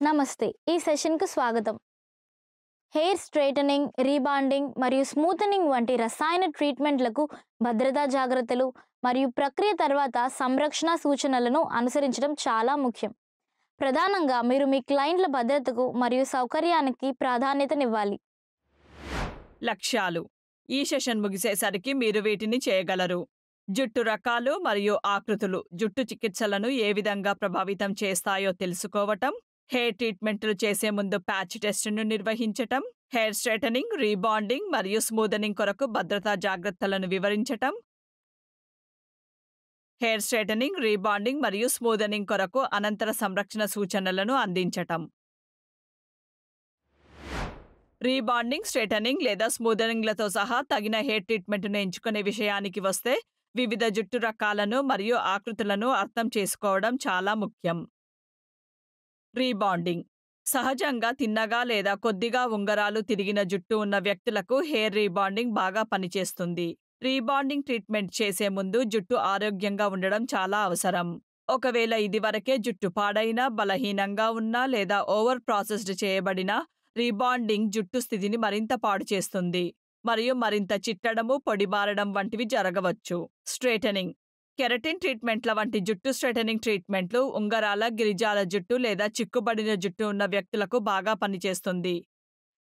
నమస్తే. ఈ సెషన్‌కు స్వాగతం. హెయిర్ స్ట్రెయిటనింగ్, రీబాండింగ్ మరియు స్మూతనింగ్ వంటి రసాయన ట్రీట్మెంట్‌లకు భద్రతా జాగ్రత్తలు మరియు ప్రక్రియ తర్వాత సంరక్షణ సూచనలను అనుసరించడం చాలా ముఖ్యం. ప్రధానంగా మీరు మీ క్లయింట్ల భద్రతకు మరియు సౌకర్యానికి ప్రాధాన్యతనివ్వాలి. లక్ష్యాలు. ఈ సెషన్ ముగిసేసరికి మీరు వీటిని చేయగలరు. జుట్టు రకాలు మరియు ఆకృతులు జుట్టు చికిత్సలను ఏ విధంగా ప్రభావితం చేస్తాయో తెలుసుకోవటం, హెయిర్ ట్రీట్మెంట్లు చేసే ముందు ప్యాచ్ టెస్టును నిర్వహించటం, హెయిర్ స్ట్రైటనింగ్, రీబాండింగ్ మరియు స్మూదనింగ్ కొరకు భద్రతా జాగ్రత్తలను వివరించటం, హెయిర్ స్ట్రైటనింగ్, రీబాండింగ్ మరియు స్మూదనింగ్ కొరకు అనంతర సంరక్షణ సూచనలను అందించటం. రీబాండింగ్, స్ట్రైటనింగ్ లేదా స్మూదనింగ్లతో సహా తగిన హెయిర్ ట్రీట్మెంట్ను ఎంచుకునే విషయానికి వస్తే వివిధ జుట్టు రకాలను మరియు ఆకృతులను అర్థం చేసుకోవడం చాలా ముఖ్యం. రీబాండింగ్ సహజంగా తిన్నగా లేదా కొద్దిగా ఉంగరాలు తిరిగిన జుట్టు ఉన్న వ్యక్తులకు హెయిర్ రీబాండింగ్ బాగా పనిచేస్తుంది. రీబాండింగ్ ట్రీట్మెంట్ చేసే ముందు జుట్టు ఆరోగ్యంగా ఉండడం చాలా అవసరం. ఒకవేళ ఇదివరకే జుట్టు పాడైనా, బలహీనంగా ఉన్నా లేదా ఓవర్ ప్రాసెస్డ్ చేయబడినా రీబాండింగ్ జుట్టు స్థితిని మరింత పాడు చేస్తుంది మరియు మరింత చిట్టడము, పొడిబారడం వంటివి జరగవచ్చు. స్ట్రైటనింగ్ కెరటిన్ ట్రీట్మెంట్ల వంటి జుట్టు స్ట్రైటనింగ్ ట్రీట్మెంట్లు ఉంగరాల, గిరిజాల జుట్టు లేదా చిక్కుబడిన జుట్టు ఉన్న వ్యక్తులకు బాగా పనిచేస్తుంది.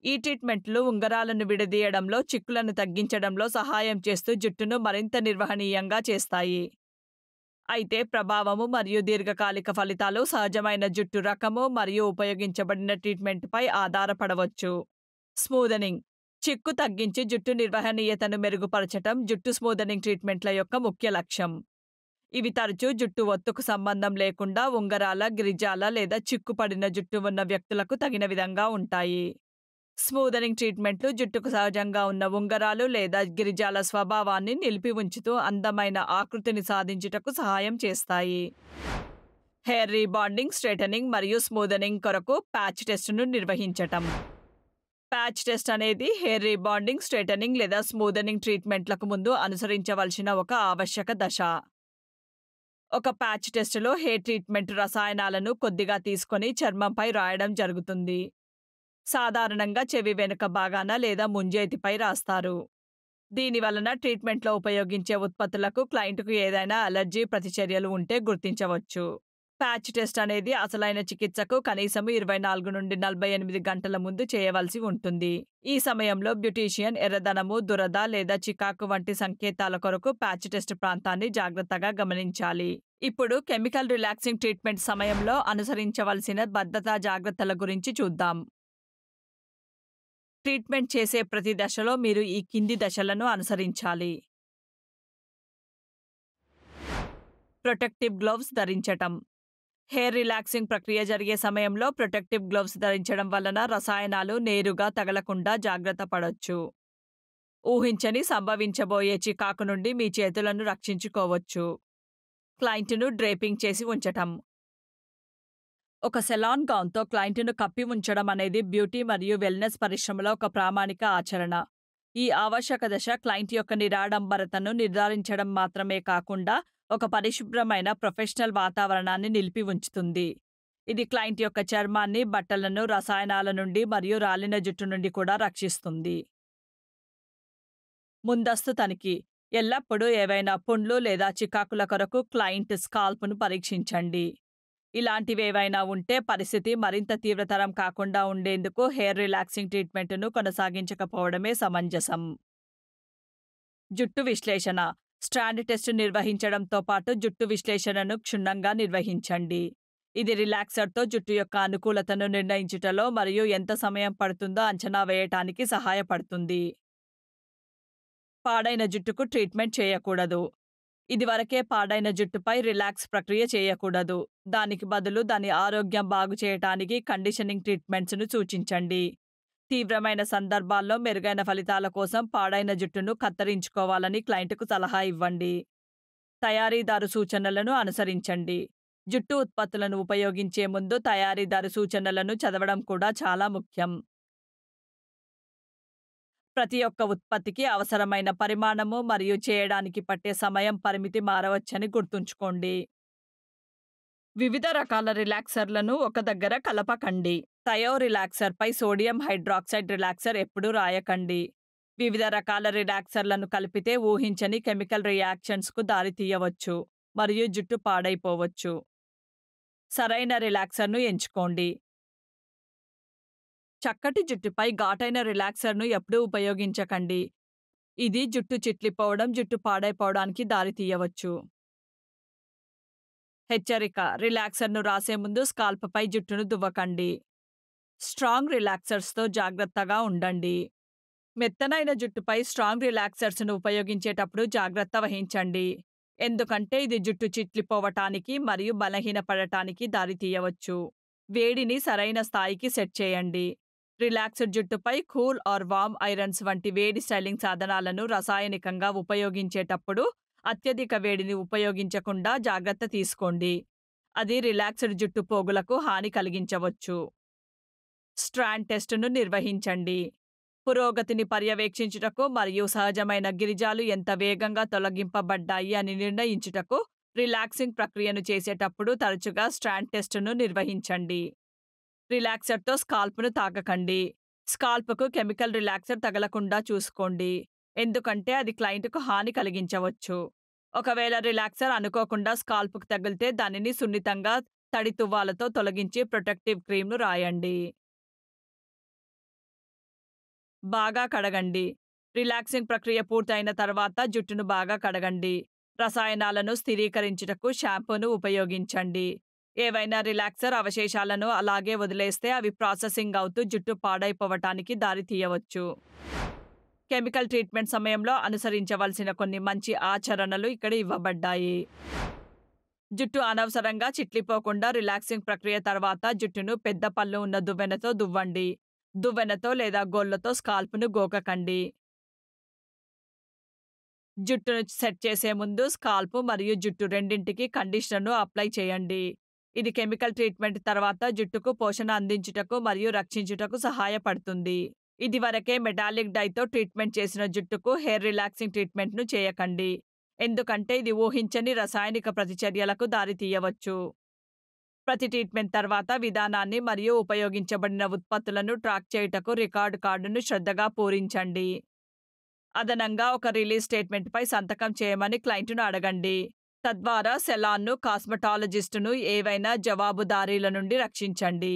ఈ ట్రీట్మెంట్లు ఉంగరాలను విడదీయడంలో, చిక్కులను తగ్గించడంలో సహాయం చేస్తూ జుట్టును మరింత నిర్వహణీయంగా చేస్తాయి. అయితే ప్రభావము మరియు దీర్ఘకాలిక ఫలితాలు సహజమైన జుట్టు రకము మరియు ఉపయోగించబడిన ట్రీట్మెంట్పై ఆధారపడవచ్చు. స్మూదనింగ్ చిక్కు తగ్గించి జుట్టు నిర్వహణీయతను మెరుగుపరచటం జుట్టు స్మూదనింగ్ ట్రీట్మెంట్ల యొక్క ముఖ్య లక్ష్యం. ఇవి తరచూ జుట్టు ఒత్తుకు సంబంధం లేకుండా ఉంగరాల, గిరిజాల లేదా చిక్కుపడిన జుట్టు ఉన్న వ్యక్తులకు తగిన విధంగా ఉంటాయి. స్మూదనింగ్ ట్రీట్మెంట్లు జుట్టుకు సహజంగా ఉన్న ఉంగరాలు లేదా గిరిజాల స్వభావాన్ని నిలిపి ఉంచుతూ అందమైన ఆకృతిని సాధించుటకు సహాయం చేస్తాయి. హెయిర్ రీబాండింగ్, స్ట్రైటనింగ్ మరియు స్మూదనింగ్ కొరకు ప్యాచ్ టెస్టును నిర్వహించటం. ప్యాచ్ టెస్ట్ అనేది హెయిర్ రీబాండింగ్, స్ట్రైటనింగ్ లేదా స్మూదనింగ్ ట్రీట్మెంట్లకు ముందు అనుసరించవలసిన ఒక ఆవశ్యక దశ. ఒక ప్యాచ్ టెస్టులో హెయిర్ ట్రీట్మెంట్ రసాయనాలను కొద్దిగా తీసుకొని చర్మంపై రాయడం జరుగుతుంది. సాధారణంగా చెవి వెనుక భాగాన లేదా ముంజేతిపై రాస్తారు. దీని వలన ట్రీట్మెంట్లో ఉపయోగించే ఉత్పత్తులకు క్లయింట్కు ఏదైనా అలర్జీ ప్రతిచర్యలు ఉంటే గుర్తించవచ్చు. ప్యాచ్ టెస్ట్ అనేది అసలైన చికిత్సకు కనీసం 24 నుండి 48 గంటల ముందు చేయవలసి ఉంటుంది. ఈ సమయంలో బ్యూటీషియన్ ఎర్రదనము, దురద లేదా చికాకు వంటి సంకేతాల కొరకు ప్యాచ్ టెస్ట్ ప్రాంతాన్ని జాగ్రత్తగా గమనించాలి. ఇప్పుడు కెమికల్ రిలాక్సింగ్ ట్రీట్మెంట్ సమయంలో అనుసరించవలసిన భద్రతా జాగ్రత్తల గురించి చూద్దాం. ట్రీట్మెంట్ చేసే ప్రతి దశలో మీరు ఈ కింది దశలను అనుసరించాలి. ప్రొటెక్టివ్ గ్లోవ్స్ ధరించటం. హెయిర్ రిలాక్సింగ్ ప్రక్రియ జరిగే సమయంలో ప్రొటెక్టివ్ గ్లోవ్స్ ధరించడం వలన రసాయనాలు నేరుగా తగలకుండా జాగ్రత్త పడొచ్చు. ఊహించని సంభవించబోయే చికాకు నుండి మీ చేతులను రక్షించుకోవచ్చు. క్లయింట్ను డ్రేపింగ్ చేసి ఉంచటం. ఒక సెలాన్ గౌన్తో క్లయింట్ను కప్పి ఉంచడం అనేది బ్యూటీ మరియు వెల్నెస్ పరిశ్రమలో ఒక ప్రామాణిక ఆచరణ. ఈ ఆవశ్యక దశ క్లయింట్ యొక్క నిరాడంబరతను నిర్ధారించడం మాత్రమే కాకుండా ఒక పరిశుభ్రమైన ప్రొఫెషనల్ వాతావరణాన్ని నిలిపి ఉంచుతుంది. ఇది క్లయింట్ యొక్క చర్మాన్ని, బట్టలను రసాయనాల నుండి మరియు రాలిన జుట్టు నుండి కూడా రక్షిస్తుంది. ముందస్తు తనిఖీ. ఎల్లప్పుడూ ఏవైనా పుండ్లు లేదా చికాకుల కొరకు క్లయింట్ స్కాల్ప్ను పరీక్షించండి. ఇలాంటివేవైనా ఉంటే పరిస్థితి మరింత తీవ్రతరం కాకుండా ఉండేందుకు హెయిర్ రిలాక్సింగ్ ట్రీట్మెంట్ను కొనసాగించకపోవడమే సమంజసం. జుట్టు విశ్లేషణ. స్ట్రాండ్ టెస్ట్ నిర్వహించడంతో పాటు జుట్టు విశ్లేషణను క్షుణ్ణంగా నిర్వహించండి. ఇది రిలాక్సర్తో జుట్టు యొక్క అనుకూలతను నిర్ణయించుటలో మరియు ఎంత సమయం పడుతుందో అంచనా వేయటానికి సహాయపడుతుంది. పాడైన జుట్టుకు ట్రీట్మెంట్ చేయకూడదు. ఇదివరకే పాడైన జుట్టుపై రిలాక్స్ ప్రక్రియ చేయకూడదు. దానికి బదులు దాని ఆరోగ్యం బాగు చేయటానికి కండిషనింగ్ ట్రీట్మెంట్స్ను సూచించండి. తీవ్రమైన సందర్భాల్లో మెరుగైన ఫలితాల కోసం పాడైన జుట్టును కత్తిరించుకోవాలని క్లయింట్కు సలహా ఇవ్వండి. తయారీదారు సూచనలను అనుసరించండి. జుట్టు ఉత్పత్తులను ఉపయోగించే ముందు తయారీదారు సూచనలను చదవడం కూడా చాలా ముఖ్యం. ప్రతి ఒక్క ఉత్పత్తికి అవసరమైన పరిమాణము మరియు చేయడానికి పట్టే సమయం పరిమితి మారవచ్చని గుర్తుంచుకోండి. వివిధ రకాల రిలాక్సర్లను ఒక దగ్గర కలపకండి. థయో రిలాక్సర్పై సోడియం హైడ్రాక్సైడ్ రిలాక్సర్ ఎప్పుడూ రాయకండి. వివిధ రకాల రిలాక్సర్లను కలిపితే ఊహించని కెమికల్ రియాక్షన్స్‌కు దారితీయవచ్చు మరియు జుట్టు పాడైపోవచ్చు. సరైన రిలాక్సర్‌ను ఎంచుకోండి. చక్కటి జుట్టుపై ఘాటైన రిలాక్సర్‌ను ఎప్పుడూ ఉపయోగించకండి. ఇది జుట్టు చిట్లిపోవడం, జుట్టు పాడైపోవడానికి దారితీయవచ్చు. హెచ్చరిక: రిలాక్సర్‌ను రాసే ముందు స్కాల్ప్‌పై జుట్టును దువ్వకండి. స్ట్రాంగ్ రిలాక్సర్స్‌తో జాగ్రత్తగా ఉండండి. మెత్తనైన జుట్టుపై స్ట్రాంగ్ రిలాక్సర్స్‌ను ఉపయోగించేటప్పుడు జాగ్రత్త వహించండి. ఎందుకంటే ఇది జుట్టు చిట్లిపోవటానికి మరియు బలహీనపడటానికి దారితీయవచ్చు. వేడిని సరైన స్థాయికి సెట్ చేయండి. రిలాక్స్డ్ జుట్టుపై కూల్ ఆర్ వార్మ్ ఐరన్స్ వంటి వేడి స్టైలింగ్ సాధనాలను రసాయనికంగా ఉపయోగించేటప్పుడు అత్యధిక వేడిని ఉపయోగించకుండా జాగ్రత్త తీసుకోండి. అది రిలాక్స్డ్ జుట్టు పోగులకు హాని కలిగించవచ్చు. స్ట్రాండ్ టెస్టును నిర్వహించండి. పురోగతిని పర్యవేక్షించుటకు మరియు సహజమైన గిరిజాలు ఎంత వేగంగా తొలగింపబడ్డాయి అని నిర్ణయించుటకు రిలాక్సింగ్ ప్రక్రియను చేసేటప్పుడు తరచుగా స్ట్రాండ్ టెస్టును నిర్వహించండి. రిలాక్సర్‌తో స్కాల్ప్‌ను తాకకండి. స్కాల్ప్‌కు కెమికల్ రిలాక్సర్ తగలకుండా చూసుకోండి. ఎందుకంటే అది క్లయింట్‌కు హాని కలిగించవచ్చు. ఒకవేళ రిలాక్సర్ అనుకోకుండా స్కాల్ప్‌కు తగిలితే దానిని సున్నితంగా తడి తువ్వాలుతో తొలగించి ప్రొటెక్టివ్ క్రీమ్‌ను రాయండి. బాగా కడగండి. రిలాక్సింగ్ ప్రక్రియ పూర్తయిన తర్వాత జుట్టును బాగా కడగండి. రసాయనాలను స్థిరీకరించుటకు షాంపూను ఉపయోగించండి. ఏవైనా రిలాక్సర్ అవశేషాలను అలాగే వదిలేస్తే అవి ప్రాసెసింగ్ అవుతూ జుట్టు పాడైపోవటానికి దారితీయవచ్చు. కెమికల్ ట్రీట్మెంట్ సమయంలో అనుసరించవలసిన కొన్ని మంచి ఆచరణలు ఇక్కడ ఇవ్వబడ్డాయి. జుట్టు అనవసరంగా చిట్లిపోకుండా రిలాక్సింగ్ ప్రక్రియ తర్వాత జుట్టును పెద్ద పళ్ళు ఉన్న దువ్వెనతో దువ్వండి. దువ్వెనతో లేదా గోళ్లతో స్కాల్ప్‌ను గోకకండి. జుట్టును సెట్ చేసే ముందు స్కాల్ప్ మరియు జుట్టు రెండింటికి కండిషనర్‌ను అప్లై చేయండి. ఇది కెమికల్ ట్రీట్మెంట్ తర్వాత జుట్టుకు పోషణ అందించుటకు మరియు రక్షించుటకు సహాయపడుతుంది. ఇదివరకే మెటాలిక్ డైతో ట్రీట్మెంట్ చేసిన జుట్టుకు హెయిర్ రిలాక్సింగ్ ట్రీట్మెంట్‌ను చేయకండి. ఎందుకంటే ఇది ఊహించని రసాయనిక ప్రతిచర్యలకు దారితీయవచ్చు. ప్రతి ట్రీట్మెంట్ తర్వాత విధానాన్ని మరియు ఉపయోగించబడిన ఉత్పత్తులను ట్రాక్ చేయుటకు రికార్డ్ కార్డును శ్రద్ధగా పూరించండి. అదనంగా ఒక రిలీజ్ స్టేట్మెంట్‌పై సంతకం చేయమని క్లయింట్‌ను అడగండి. తద్వారా సెలాన్‌ను, కాస్మెటాలజిస్ట్‌ను ఏవైనా జవాబుదారీల నుండి రక్షించండి.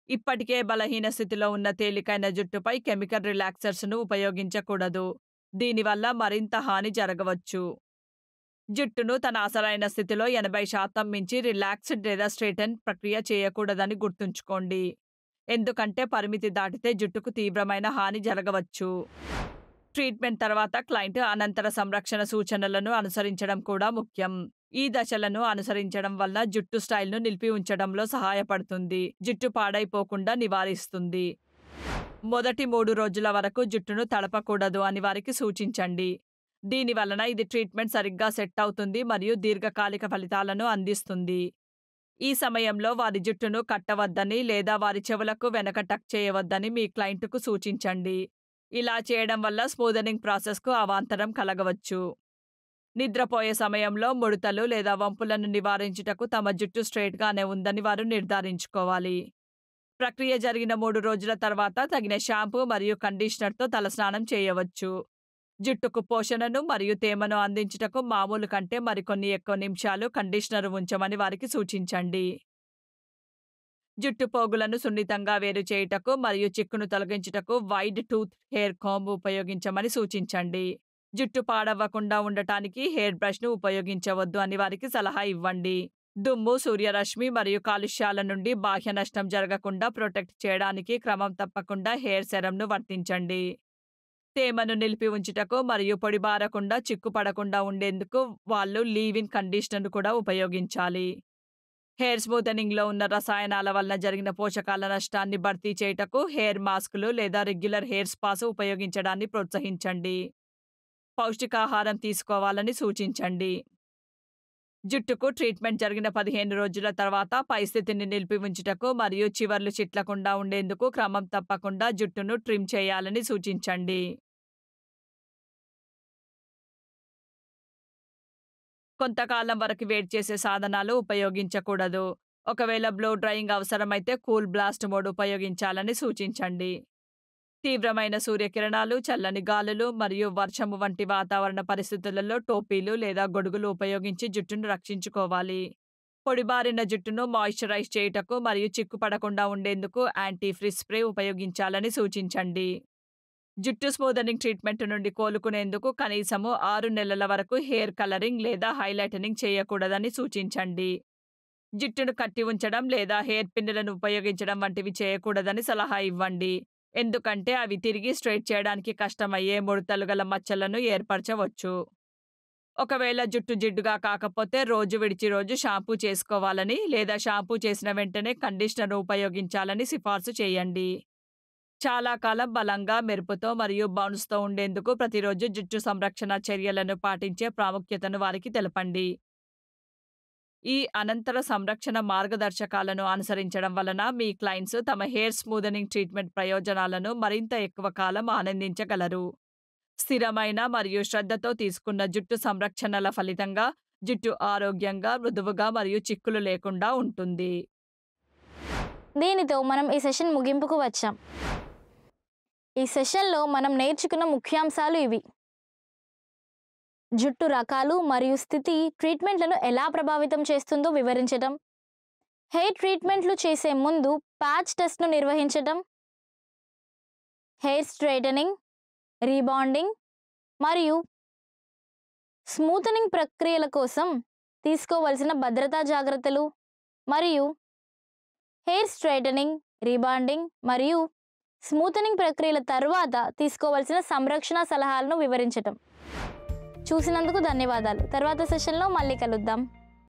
ఇప్పటికే బలహీన స్థితిలో ఉన్న తేలికైన జుట్టుపై కెమికల్ రిలాక్సర్స్‌ను ఉపయోగించకూడదు. దీనివల్ల మరింత హాని జరగవచ్చు. జుట్టును తన అసలైన స్థితిలో 80% మించి రిలాక్స్డ్ లేదా స్ట్రెయిటన్ ప్రక్రియ చేయకూడదని గుర్తుంచుకోండి. ఎందుకంటే పరిమితి దాటితే జుట్టుకు తీవ్రమైన హాని జరగవచ్చు. ట్రీట్మెంట్ తర్వాత క్లయింట్ అనంతర సంరక్షణ సూచనలను అనుసరించడం కూడా ముఖ్యం. ఈ దశలను అనుసరించడం వల్ల జుట్టు స్టైల్‌ను నిలిపి ఉంచడంలో సహాయపడుతుంది. జుట్టు పాడైపోకుండా నివారిస్తుంది. మొదటి 3 రోజుల వరకు జుట్టును తడపకూడదు అని వారికి సూచించండి. దీని వలన ఇది ట్రీట్మెంట్ సరిగ్గా సెట్ అవుతుంది మరియు దీర్ఘకాలిక ఫలితాలను అందిస్తుంది. ఈ సమయంలో వారి జుట్టును కట్టవద్దని లేదా వారి చెవులకు వెనక టక్ చేయవద్దని మీ క్లయింట్‌కు సూచించండి. ఇలా చేయడం వల్ల స్మూదనింగ్ ప్రాసెస్‌కు అవాంతరం కలగవచ్చు. నిద్రపోయే సమయంలో ముడతలు లేదా వంపులను నివారించుటకు తమ జుట్టు స్ట్రెయిట్‌గానే ఉందని వారు నిర్ధారించుకోవాలి. ప్రక్రియ జరిగిన 3 రోజుల తర్వాత తగిన షాంపూ మరియు కండిషనర్‌తో తలస్నానం చేయవచ్చు. జుట్టుకు పోషణను మరియు తేమను అందించుటకు మామూలు కంటే మరికొన్ని ఎక్కువ నిమిషాలు కండిషనర్ ఉంచమని వారికి సూచించండి. జుట్టు పోగులను సున్నితంగా వేరు చేయుటకు మరియు చిక్కును తొలగించుటకు వైడ్ టూత్ హెయిర్ కాంబ్ ఉపయోగించమని సూచించండి. జుట్టు పాడవ్వకుండా ఉండటానికి హెయిర్ బ్రష్‌ను ఉపయోగించవద్దు అని వారికి సలహా ఇవ్వండి. దుమ్ము, సూర్యరశ్మి మరియు కాలుష్యాల నుండి బాహ్య నష్టం జరగకుండా ప్రొటెక్ట్ చేయడానికి క్రమం తప్పకుండా హెయిర్ సెరమ్‌ను వర్తించండి. తేమను నిలిపి ఉంచుటకు మరియు పొడిబారకుండా చిక్కు పడకుండా ఉండేందుకు వాళ్ళు లీవ్ ఇన్ కండిషనర్‌ను కూడా ఉపయోగించాలి. హెయిర్ స్మూతనింగ్‌లో ఉన్న రసాయనాల వలన జరిగిన పోషకాల నష్టాన్ని భర్తీ చేయుటకు హెయిర్ మాస్కులు లేదా రెగ్యులర్ హెయిర్ స్పాస్ ఉపయోగించడాన్ని ప్రోత్సహించండి. పౌష్టికాహారం తీసుకోవాలని సూచించండి. జుట్టుకు ట్రీట్మెంట్ జరిగిన 15 రోజుల తర్వాత పై స్థితిని నిలిపి ఉంచుటకు మరియు చివర్లు చిట్లకుండా ఉండేందుకు క్రమం తప్పకుండా జుట్టును ట్రిమ్ చేయాలని సూచించండి. కొంతకాలం వరకు వేడి చేసే సాధనాలు ఉపయోగించకూడదు. ఒకవేళ బ్లో డ్రైయింగ్ అవసరమైతే కూల్ బ్లాస్ట్ మోడ్ ఉపయోగించాలని సూచించండి. తీవ్రమైన సూర్యకిరణాలు, చల్లని గాలులు మరియు వర్షము వంటి వాతావరణ పరిస్థితులలో టోపీలు లేదా గొడుగులు ఉపయోగించి జుట్టును రక్షించుకోవాలి. పొడిబారిన జుట్టును మాయిశ్చరైజ్ చేయుటకు మరియు చిక్కు పడకుండా ఉండేందుకు యాంటీ ఫ్రిజ్ స్ప్రే ఉపయోగించాలని సూచించండి. జుట్టు స్మూదనింగ్ ట్రీట్మెంట్ నుండి కోలుకునేందుకు కనీసము 6 నెలల వరకు హెయిర్ కలరింగ్ లేదా హైలైటనింగ్ చేయకూడదని సూచించండి. జుట్టును కట్టి ఉంచడం లేదా హెయిర్ పిన్నులను ఉపయోగించడం వంటివి చేయకూడదని సలహా ఇవ్వండి. ఎందుకంటే అవి తిరిగి స్ట్రెయిట్ చేయడానికి కష్టమయ్యే ముడతలు గల మచ్చలను ఏర్పరచవచ్చు. ఒకవేళ జుట్టు జిడ్డుగా కాకపోతే రోజు విడిచి రోజు షాంపూ చేసుకోవాలని లేదా షాంపూ చేసిన వెంటనే కండిషనర్ ఉపయోగించాలని సిఫార్సు చేయండి. చాలా కాలం బలంగా, మెరుపుతో మరియు బౌన్స్‌తో ఉండేందుకు ప్రతిరోజు జుట్టు సంరక్షణ చర్యలను పాటించే ప్రాముఖ్యతను వారికి తెలపండి. ఈ అనంతర సంరక్షణ మార్గదర్శకాలను అనుసరించడం వలన మీ క్లయింట్స్ తమ హెయిర్ స్మూదనింగ్ ట్రీట్మెంట్ ప్రయోజనాలను మరింత ఎక్కువ కాలం ఆనందించగలరు. స్థిరమైన మరియు శ్రద్ధతో తీసుకున్న జుట్టు సంరక్షణల ఫలితంగా జుట్టు ఆరోగ్యంగా, మృదువుగా మరియు చిక్కులు లేకుండా ఉంటుంది. దీనితో మనం ఈ సెషన్ ముగింపుకు వచ్చాం. ఈ సెషన్లో మనం నేర్చుకున్న ముఖ్యాంశాలు ఇవి: జుట్టు రకాలు మరియు స్థితి ట్రీట్మెంట్లను ఎలా ప్రభావితం చేస్తుందో వివరించడం, హెయిర్ ట్రీట్మెంట్లు చేసే ముందు ప్యాచ్ టెస్ట్ను నిర్వహించడం, హెయిర్ స్ట్రైటనింగ్, రీబాండింగ్ మరియు స్మూతనింగ్ ప్రక్రియల కోసం తీసుకోవలసిన భద్రతా జాగ్రత్తలు, మరియు హెయిర్ స్ట్రైటనింగ్, రీబాండింగ్ మరియు స్మూతనింగ్ ప్రక్రియల తర్వాత తీసుకోవలసిన సంరక్షణ సలహాలను వివరించటం. చూసినందుకు ధన్యవాదాలు. తర్వాత సెషన్లో మళ్ళీ కలుద్దాం.